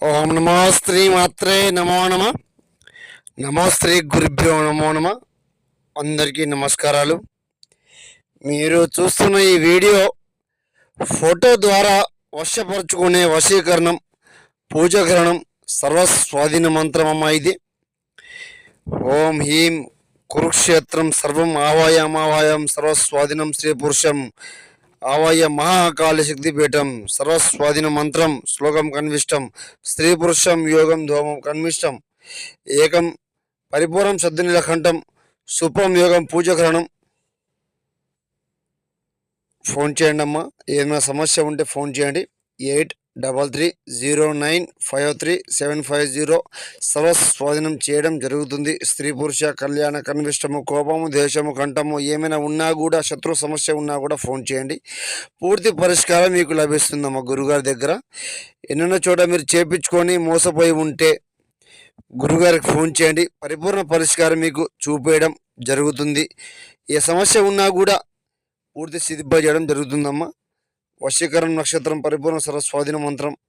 ఓం నమో శ్రీ మాత్రే నమో నమ. నమో శ్రీ గురుభ్యో నమో నమ. అందరికీ నమస్కారాలు. మీరు చూస్తున్న ఈ వీడియో ఫోటో ద్వారా వశపరుచుకునే వశీకరణం, పూజకరణం, సర్వస్వాధీన మంత్రం అమ్మ ఇది. ఓం హీం కురుక్షేత్రం సర్వం ఆవాయమావాయం సర్వస్వాధీనం శ్రీ పురుషం ఆవాయ మహాకాళి శక్తిపీఠం సర్వస్వాధీన మంత్రం శ్లోకం కన్విష్టం స్త్రీ పురుషం యోగం ధోమం కన్విష్టం ఏకం పరిపూర్ణం శబ్దనీలకంఠం సుప్రం యోగం పూజకరణం. ఫోన్ చేయండి అమ్మా. ఏమైనా సమస్య ఉంటే ఫోన్ చేయండి. 8330953750 సర్వస్వాధీనం చేయడం జరుగుతుంది. స్త్రీ పురుష కళ్యాణ కన్విష్టము, కోపము, దేశము, కంఠము ఏమైనా ఉన్నా కూడా, శత్రు సమస్య ఉన్నా కూడా ఫోన్ చేయండి. పూర్తి పరిష్కారం మీకు లభిస్తుందమ్మా గురుగారి దగ్గర. ఎన్నెన్నో చోట మీరు చేపించుకొని మోసపోయి ఉంటే గురుగారికి ఫోన్ చేయండి. పరిపూర్ణ పరిష్కారం మీకు చూపేయడం జరుగుతుంది. ఏ సమస్య ఉన్నా కూడా పూర్తి సిద్ధింపజేయడం జరుగుతుందమ్మా. వశీకరణ నక్షత్రం పరిపూర్ణ సర్వస్వాధీన మంత్రం